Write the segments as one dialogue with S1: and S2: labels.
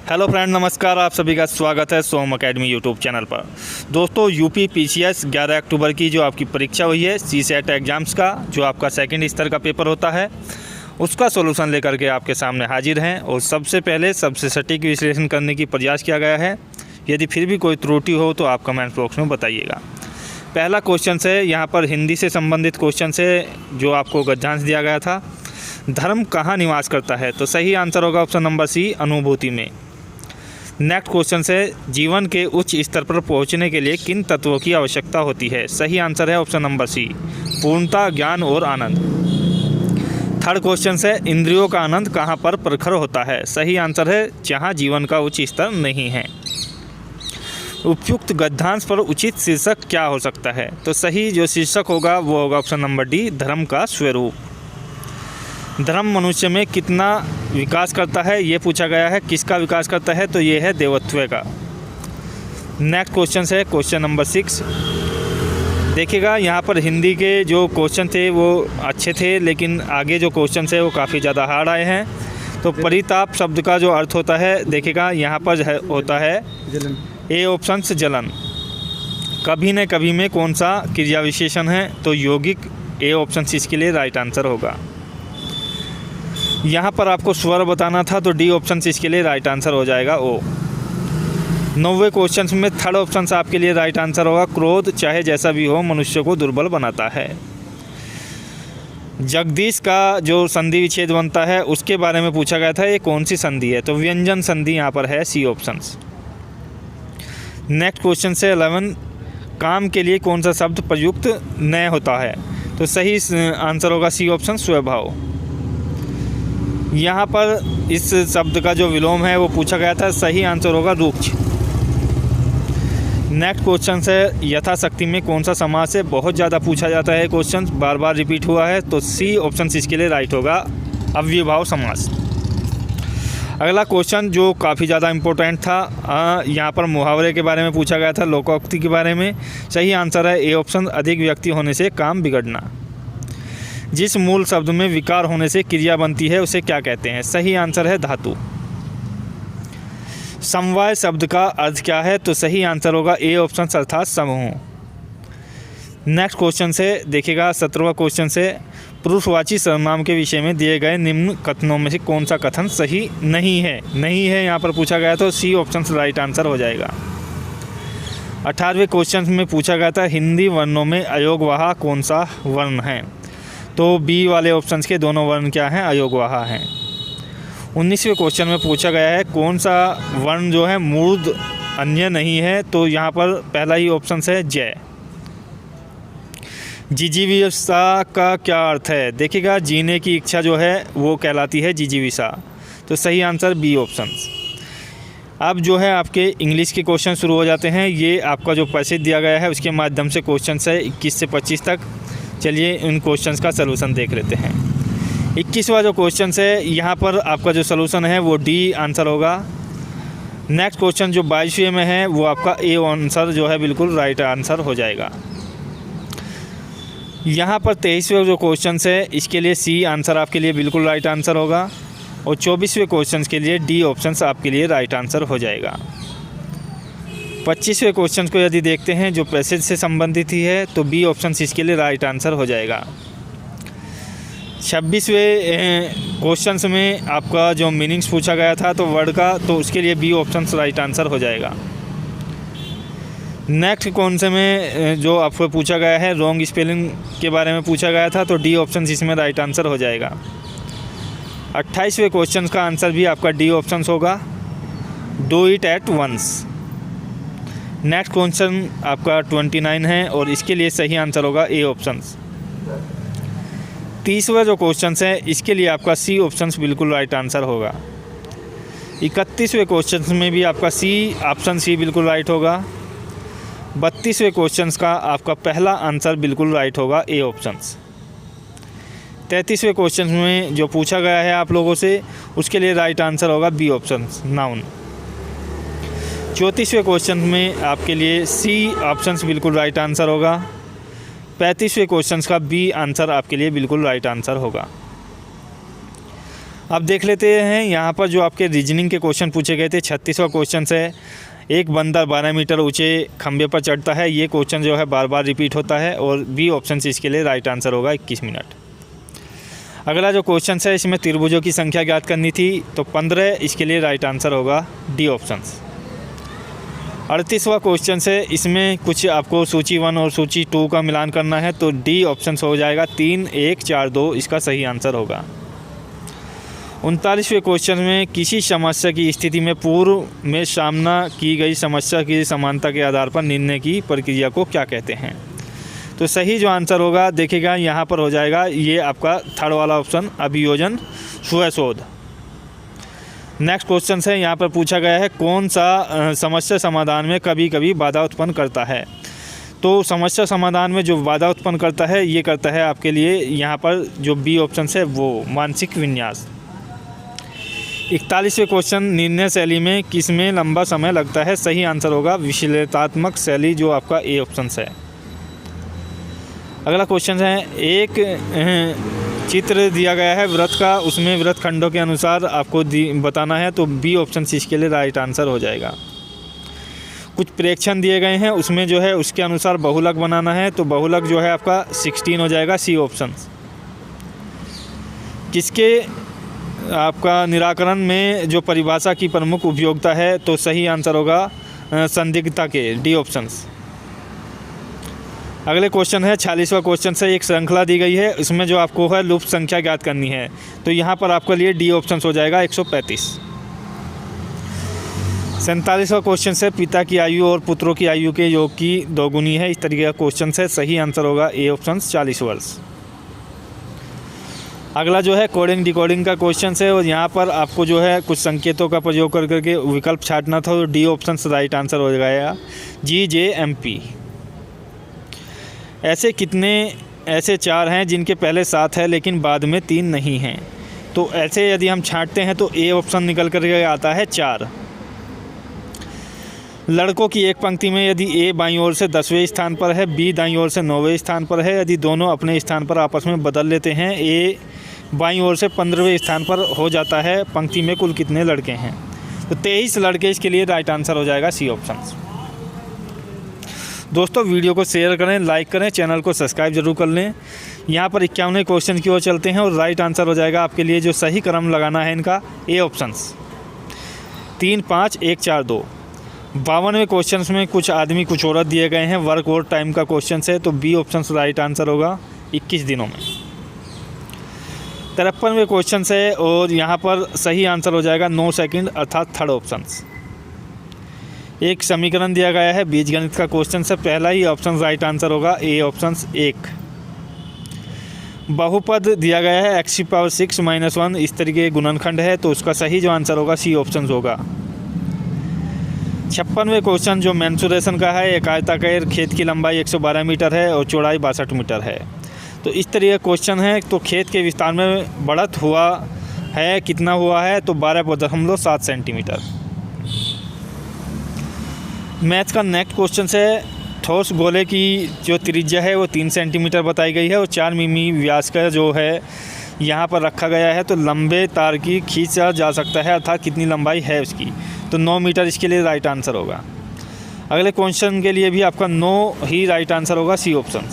S1: Hello friend, नमस्कार। आप सभी का स्वागत है सोम एकेडमी यूट्यूब चैनल पर। दोस्तों, यूपी पीसीएस 11 अक्टूबर की जो आपकी परीक्षा हुई है सीसेट एग्ज़ाम्स का, जो आपका सेकंड स्तर का पेपर होता है, उसका सॉल्यूशन लेकर के आपके सामने हाजिर हैं। और सबसे पहले सबसे सटीक विश्लेषण करने की प्रयास किया गया है। यदि फिर भी कोई त्रुटि हो तो आप कमेंट बॉक्स में बताइएगा। पहला क्वेश्चन है यहाँ पर हिंदी से संबंधित क्वेश्चन है, जो आपको गद्यांश दिया गया था। धर्म कहाँ निवास करता है? तो सही आंसर होगा ऑप्शन नंबर सी, अनुभूति में। नेक्स्ट क्वेश्चन है जीवन के उच्च स्तर पर पहुंचने के लिए किन तत्वों की आवश्यकता होती है? सही आंसर है ऑप्शन नंबर सी, पूर्णता, ज्ञान और आनंद। थर्ड क्वेश्चन है इंद्रियों का आनंद कहाँ पर प्रखर होता है? सही आंसर है जहाँ जीवन का उच्च स्तर नहीं है। उपयुक्त गद्यांश पर उचित शीर्षक क्या हो सकता है? तो सही जो शीर्षक होगा वो होगा ऑप्शन नंबर डी, धर्म का स्वरूप। धर्म मनुष्य में कितना विकास करता है, ये पूछा गया है। किसका विकास करता है? तो ये है देवत्व का। नेक्स्ट क्वेश्चन है क्वेश्चन नंबर 6। देखिएगा यहाँ पर हिंदी के जो क्वेश्चन थे वो अच्छे थे, लेकिन आगे जो क्वेश्चन है वो काफ़ी ज़्यादा हार्ड आए हैं। तो परिताप शब्द का जो अर्थ होता है, देखिएगा यहाँ पर होता है ए ऑप्शन जलन। कभी न कभी में कौन सा क्रिया विशेषण है? तो यौगिक। ए ऑप्शन इसके लिए राइट आंसर होगा। यहाँ पर आपको स्वर बताना था, तो डी ऑप्शन इसके लिए राइट आंसर हो जाएगा ओ। 90 क्वेश्चन में थर्ड ऑप्शन आपके लिए राइट आंसर होगा, क्रोध चाहे जैसा भी हो मनुष्य को दुर्बल बनाता है। जगदीश का जो संधि विच्छेद बनता है उसके बारे में पूछा गया था, ये कौन सी संधि है? तो व्यंजन संधि यहाँ पर है, सी ऑप्शन। नेक्स्ट क्वेश्चन से 11, काम के लिए कौन सा शब्द प्रयुक्त न होता है? तो सही आंसर होगा सी ऑप्शन, स्वभाव। यहाँ पर इस शब्द का जो विलोम है वो पूछा गया था, सही आंसर होगा रुक्ष। नेक्स्ट क्वेश्चन है यथाशक्ति में कौन सा समास है? बहुत ज़्यादा पूछा जाता है क्वेश्चन, बार बार रिपीट हुआ है, तो सी ऑप्शन इसके लिए राइट होगा, अव्ययभाव समास। अगला क्वेश्चन जो काफ़ी ज़्यादा इम्पोर्टेंट था, यहाँ पर मुहावरे के बारे में पूछा गया था, लोकोक्ति के बारे में। सही आंसर है ए ऑप्शन, अधिक व्यक्ति होने से काम बिगड़ना। जिस मूल शब्द में विकार होने से क्रिया बनती है उसे क्या कहते हैं? सही आंसर है धातु। समवाय शब्द का अर्थ क्या है? तो सही आंसर होगा ए ऑप्शन, अर्थात समूह। नेक्स्ट क्वेश्चन से देखिएगा 17वां क्वेश्चन से पुरुषवाची सर्वनाम के विषय में दिए गए निम्न कथनों में से कौन सा कथन सही नहीं है? नहीं है यहाँ पर पूछा गया, तो सी ऑप्शन राइट आंसर हो जाएगा। 18वें क्वेश्चन में पूछा गया था हिंदी वर्णों में अयोगवाहा कौन सा वर्ण है? तो बी वाले ऑप्शंस के दोनों वर्ण क्या हैं? अयोगवाहा हैं। 19वें क्वेश्चन में पूछा गया है कौन सा वर्ण जो है मूर्ध अन्य नहीं है? तो यहाँ पर पहला ही ऑप्शन है जय। जिजीविषा का क्या अर्थ है? देखिएगा जीने की इच्छा जो है वो कहलाती है जिजीविषा, तो सही आंसर बी ऑप्शन। अब जो है आपके इंग्लिश के क्वेश्चन शुरू हो जाते हैं। ये आपका जो पैसेज दिया गया है उसके माध्यम से क्वेश्चन है 21 से 25 तक। चलिए इन क्वेश्चंस का सलूशन देख लेते हैं। 21वां जो क्वेश्चन है यहाँ पर आपका जो सलूशन है वो डी आंसर होगा। नेक्स्ट क्वेश्चन जो 22वें में है वो आपका ए आंसर जो है बिल्कुल राइट आंसर हो जाएगा। यहाँ पर 23वें जो क्वेश्चन है इसके लिए सी आंसर आपके लिए बिल्कुल राइट आंसर होगा। और 24वें क्वेश्चन के लिए डी ऑप्शन आपके लिए राइट आंसर हो जाएगा। 25वें क्वेश्चन को यदि देखते हैं जो पैसेज से संबंधित ही है, तो बी ऑप्शन इसके लिए राइट आंसर हो जाएगा। 26वें क्वेश्चन में आपका जो मीनिंग्स पूछा गया था तो वर्ड का, तो उसके लिए बी ऑप्शन राइट आंसर हो जाएगा। नेक्स्ट कौन से में जो आपको पूछा गया है रॉन्ग स्पेलिंग के बारे में पूछा गया था, तो डी ऑप्शन इसमें राइट आंसर हो जाएगा। 28वें क्वेश्चन का आंसर भी आपका डी ऑप्शन होगा, do it at once. Next question आपका 29 है और इसके लिए सही आंसर होगा ए ऑप्शन। 30वां जो क्वेश्चन है इसके लिए आपका सी ऑप्शन बिल्कुल राइट आंसर होगा। 31वें क्वेश्चन में भी आपका सी ऑप्शन सी बिल्कुल राइट होगा। 32वें क्वेश्चन का आपका पहला आंसर बिल्कुल राइट होगा, ए ऑप्शन। 33वें क्वेश्चन में जो पूछा गया है आप लोगों से उसके लिए राइट आंसर होगा बी ऑप्शन, नाउन। 34वें क्वेश्चन में आपके लिए सी ऑप्शंस बिल्कुल राइट आंसर होगा। 35वें क्वेश्चन का बी आंसर आपके लिए बिल्कुल राइट आंसर होगा। अब देख लेते हैं यहाँ पर जो आपके रीजनिंग के क्वेश्चन पूछे गए थे। 36वां क्वेश्चन है, एक बंदर 12 मीटर ऊंचे खंभे पर चढ़ता है। ये क्वेश्चन जो है बार बार रिपीट होता है और बी ऑप्शन से इसके लिए राइट आंसर होगा 21 मिनट। अगला जो क्वेश्चन है, इसमें त्रिभुजों की संख्या ज्ञात करनी थी, तो 15, इसके लिए राइट आंसर होगा डी ऑप्शन। 38वां क्वेश्चन है, इसमें कुछ आपको सूची 1 और सूची 2 का मिलान करना है, तो डी ऑप्शन हो जाएगा 3, 1, 4, 2 इसका सही आंसर होगा। 39वें क्वेश्चन में किसी समस्या की स्थिति में पूर्व में सामना की गई समस्या की समानता के आधार पर निर्णय की प्रक्रिया को क्या कहते हैं। तो सही जो आंसर होगा देखिएगा यहाँ पर हो जाएगा ये आपका थर्ड वाला ऑप्शन, अभियोजन स्वशोध। नेक्स्ट क्वेश्चन है, यहाँ पर पूछा गया है कौन सा समस्या समाधान में कभी कभी बाधा उत्पन्न करता है। तो समस्या समाधान में जो बाधा उत्पन्न करता है ये करता है आपके लिए यहाँ पर जो बी ऑप्शन है वो मानसिक विन्यास। 41वें क्वेश्चन, निर्णय शैली में किसमें लंबा समय लगता है। सही आंसर होगा विश्लेषणात्मक शैली, जो आपका ए ऑप्शन है। अगला क्वेश्चन है, एक चित्र दिया गया है व्रत का, उसमें व्रत खंडों के अनुसार आपको बताना है, तो बी ऑप्शन से इसके लिए राइट आंसर हो जाएगा। कुछ प्रेक्षण दिए गए हैं, उसमें जो है उसके अनुसार बहुलक बनाना है, तो बहुलक जो है आपका 16 हो जाएगा, सी ऑप्शन। किसके आपका निराकरण में जो परिभाषा की प्रमुख उपयोगिता है, तो सही आंसर होगा संदिग्धता के, डी ऑप्शन। अगले क्वेश्चन है 46वां क्वेश्चन से, एक श्रृंखला दी गई है, इसमें जो आपको है लूप संख्या ज्ञात करनी है, तो यहाँ पर आपके लिए डी ऑप्शन हो जाएगा 135। 47वां क्वेश्चन से, पिता की आयु और पुत्रों की आयु के योग की दोगुनी है, इस तरीके का क्वेश्चन है। सही आंसर होगा ए ऑप्शन 40 वर्ष। अगला जो है कोडिंग डिकोडिंग का क्वेश्चन है, और यहाँ पर आपको जो है कुछ संकेतों का प्रयोग कर करके विकल्प छांटना था, तो डी ऑप्शन राइट आंसर हो जाएगा GJMP। ऐसे 4 हैं जिनके पहले 7 है लेकिन बाद में 3 नहीं हैं, तो ऐसे यदि हम छांटते हैं तो ए ऑप्शन निकल करके आता है 4। लड़कों की एक पंक्ति में यदि ए बाईं ओर से 10वें स्थान पर है, बी दाईं ओर से 9वें स्थान पर है, यदि दोनों अपने स्थान पर आपस में बदल लेते हैं, ए बाईं ओर से 15वें स्थान पर हो जाता है, पंक्ति में कुल कितने लड़के हैं। तो 23 लड़के इसके लिए राइट आंसर हो जाएगा, सी ऑप्शन। दोस्तों वीडियो को शेयर करें, लाइक करें, चैनल को सब्सक्राइब जरूर कर लें। यहाँ पर 51वें क्वेश्चन की ओर चलते हैं, और राइट आंसर हो जाएगा आपके लिए जो सही क्रम लगाना है इनका, ए ऑप्शन 3, 5, 1, 4, 2। 52वें क्वेश्चन में कुछ आदमी कुछ औरत दिए गए हैं, वर्क और टाइम का क्वेश्चन है, तो बी ऑप्शन राइट आंसर होगा 21 दिनों में। 53वें क्वेश्चन है, और यहाँ पर सही आंसर हो जाएगा 9 सेकंड, अर्थात थर्ड ऑप्शन। एक समीकरण दिया गया है, बीजगणित का क्वेश्चन है, पहला ही ऑप्शन राइट आंसर होगा, ए ऑप्शन 1। बहुपद दिया गया है x⁻6 - 1, इस तरीके के गुणनखंड है, तो उसका सही जो आंसर होगा सी ऑप्शन होगा। 56वें क्वेश्चन जो मेंसुरेशन का है, एक आयताकार खेत की लंबाई 112 मीटर है और चौड़ाई 62 मीटर है, तो इस तरीके का क्वेश्चन है। तो खेत के विस्तार में बढ़त हुआ है, कितना हुआ है, तो 12.7 सेंटीमीटर। मैथ का नेक्स्ट क्वेश्चन है, ठोस गोले की जो त्रिज्या है वो 3 सेंटीमीटर बताई गई है, और 4 मिमी व्यास का जो है यहाँ पर रखा गया है, तो लंबे तार की खींचा जा सकता है, अर्थात कितनी लंबाई है उसकी, तो 9 मीटर इसके लिए राइट आंसर होगा। अगले क्वेश्चन के लिए भी आपका 9 ही राइट आंसर होगा, सी ऑप्शन।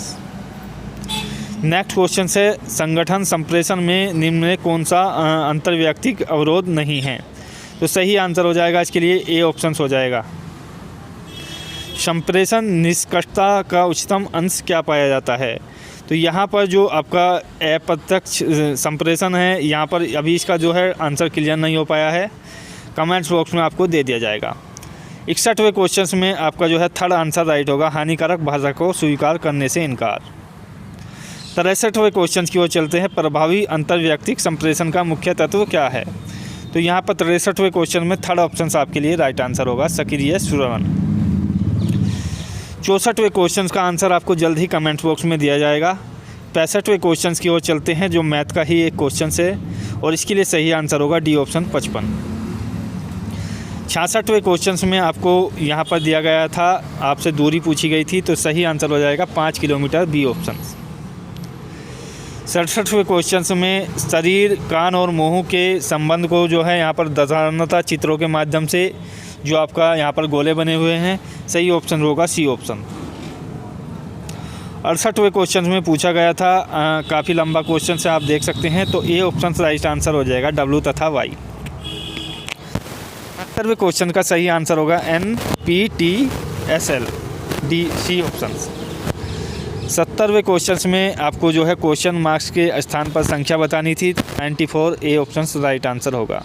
S1: नेक्स्ट क्वेश्चन है, संगठन संप्रेषण में निम्न में कौन सा अंतर्वैयक्तिक अवरोध नहीं है, तो सही आंसर हो जाएगा इसके लिए ए ऑप्शन हो जाएगा। संप्रेषण निष्कर्षता का उच्चतम अंश क्या पाया जाता है, तो यहाँ पर जो आपका अप्रत्यक्ष संप्रेषण है, यहाँ पर अभी इसका जो है आंसर क्लियर नहीं हो पाया है, कमेंट्स बॉक्स में आपको दे दिया जाएगा। 61वें क्वेश्चन में आपका जो है थर्ड आंसर राइट होगा, हानिकारक भाषा को स्वीकार करने से इनकार। 63वें क्वेश्चन की ओर चलते हैं, प्रभावी अंतर्वैयक्तिक संप्रेषण का मुख्य तत्व क्या है, तो यहाँ पर 63वें क्वेश्चन में थर्ड ऑप्शन आपके लिए राइट आंसर होगा, सक्रिय श्रवण। 64वें क्वेश्चन का आंसर आपको जल्द ही कमेंट बॉक्स में दिया जाएगा। 65वें क्वेश्चन की ओर चलते हैं, जो मैथ का ही एक क्वेश्चन है, और इसके लिए सही आंसर होगा डी ऑप्शन 55। 66वें क्वेश्चन में आपको यहाँ पर दिया गया था, आपसे दूरी पूछी गई थी, तो सही आंसर हो जाएगा 5 किलोमीटर, बी ऑप्शन। 67वें क्वेश्चन में शरीर, कान और मुंह के संबंध को जो है यहाँ पर दर्शाता चित्रों के माध्यम से जो आपका यहाँ पर गोले बने हुए हैं। सही ऑप्शन होगा सी ऑप्शन। 68वें क्वेश्चन में पूछा गया था, काफ़ी लंबा क्वेश्चन से आप देख सकते हैं, तो ए ऑप्शन राइट आंसर हो जाएगा डब्ल्यू तथा वाई। 70वें क्वेश्चन का सही आंसर होगा NPTSL, डी सी ऑप्शन। 70वें क्वेश्चन में आपको जो है क्वेश्चन मार्क्स के स्थान पर संख्या बतानी थी, 94 ए ऑप्शन राइट आंसर होगा।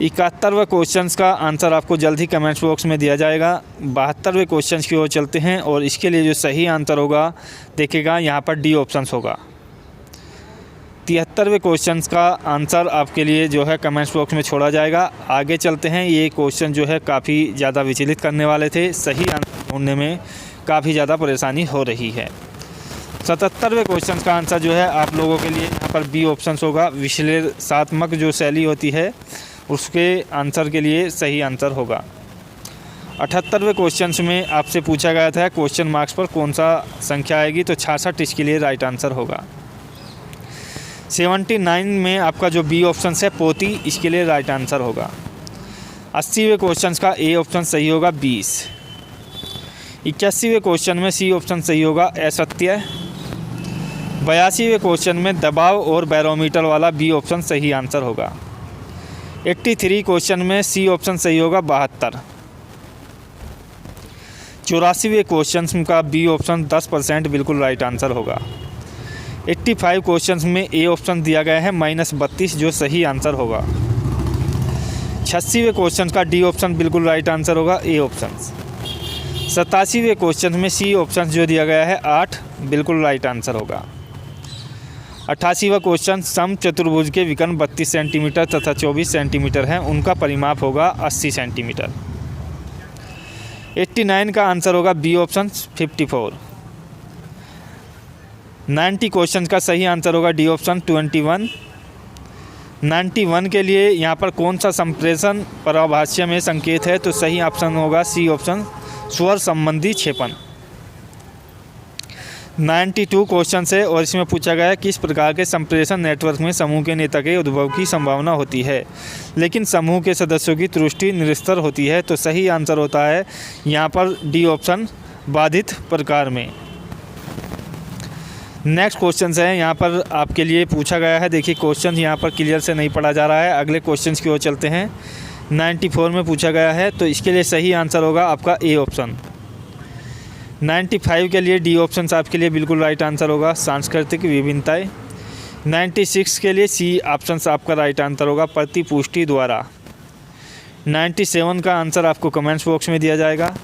S1: 71वें क्वेश्चन का आंसर आपको जल्द ही कमेंट्स बॉक्स में दिया जाएगा। 72वें क्वेश्चन की ओर चलते हैं और इसके लिए जो सही आंसर होगा देखिएगा यहाँ पर डी ऑप्शन होगा। 73वें क्वेश्चन का आंसर आपके लिए जो है कमेंट्स बॉक्स में छोड़ा जाएगा। आगे चलते हैं, ये क्वेश्चन जो है काफ़ी ज़्यादा विचलित करने वाले थे, सही आंसर ढूंढने में काफ़ी ज़्यादा परेशानी हो रही है। 77वें क्वेश्चन का आंसर जो है आप लोगों के लिए यहाँ पर बी ऑप्शन होगा। विश्लेषणात्मक जो शैली होती है उसके आंसर के लिए सही आंसर होगा। 78वें क्वेश्चन में आपसे पूछा गया था क्वेश्चन मार्क्स पर कौन सा संख्या आएगी, तो 66 इसके लिए राइट आंसर होगा। 79 में आपका जो बी ऑप्शन है पोती, इसके लिए राइट आंसर होगा। 80वें क्वेश्चन का ए ऑप्शन सही होगा 20। 81वें क्वेश्चन में सी ऑप्शन सही होगा असत्य। 82वें क्वेश्चन में दबाव और बैरोमीटर वाला बी ऑप्शन सही आंसर होगा। 83 क्वेश्चन में सी ऑप्शन सही होगा 72। 84वें क्वेश्चन का बी ऑप्शन 10% बिल्कुल राइट आंसर होगा। 85 क्वेश्चन में ए ऑप्शन दिया गया है -32 जो सही आंसर होगा। 86वें क्वेश्चन का डी ऑप्शन बिल्कुल राइट आंसर होगा, ए ऑप्शन। 87वें क्वेश्चन में सी ऑप्शन जो दिया गया है 8 बिल्कुल राइट आंसर होगा। 88वां क्वेश्चन सम चतुर्भुज के विकर्ण 32 सेंटीमीटर तथा 24 सेंटीमीटर हैं, उनका परिमाप होगा 80 सेंटीमीटर। 89 का आंसर होगा बी ऑप्शन 54। 90 क्वेश्चन का सही आंसर होगा डी ऑप्शन 21। 91 के लिए यहाँ पर कौन सा संप्रेषण पराभाष्य में संकेत है, तो सही ऑप्शन होगा सी ऑप्शन स्वर संबंधी क्षेपण। 92 क्वेश्चन है और इसमें पूछा गया है किस प्रकार के संप्रेषण नेटवर्क में समूह के नेता के उद्भव की संभावना होती है, लेकिन समूह के सदस्यों की तुष्टि निरस्तर होती है, तो सही आंसर होता है यहाँ पर डी ऑप्शन बाधित प्रकार में। नेक्स्ट क्वेश्चन है यहाँ पर आपके लिए पूछा गया है, देखिए क्वेश्चन यहाँ पर क्लियर से नहीं पढ़ा जा रहा है, अगले क्वेश्चन की ओर चलते हैं। 94 में पूछा गया है, तो इसके लिए सही आंसर होगा आपका ए ऑप्शन। 95 के लिए डी ऑप्शन आपके लिए बिल्कुल राइट आंसर होगा, सांस्कृतिक विभिन्नताएं। 96 के लिए सी ऑप्शन आपका राइट आंसर होगा, प्रतिपुष्टि द्वारा। 97 का आंसर आपको कमेंट्स बॉक्स में दिया जाएगा।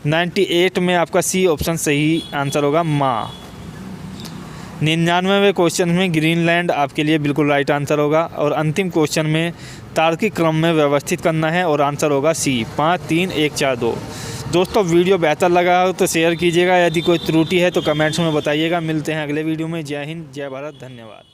S1: 98 में आपका सी ऑप्शन सही आंसर होगा, माँ। 99वें क्वेश्चन में ग्रीनलैंड आपके लिए बिल्कुल राइट आंसर होगा। और अंतिम क्वेश्चन में तार्किक क्रम में व्यवस्थित करना है और आंसर होगा सी 5 3 1 4 2। दोस्तों वीडियो बेहतर लगा हो तो शेयर कीजिएगा, यदि कोई त्रुटि है तो कमेंट्स में बताइएगा। मिलते हैं अगले वीडियो में। जय हिंद, जय भारत, धन्यवाद।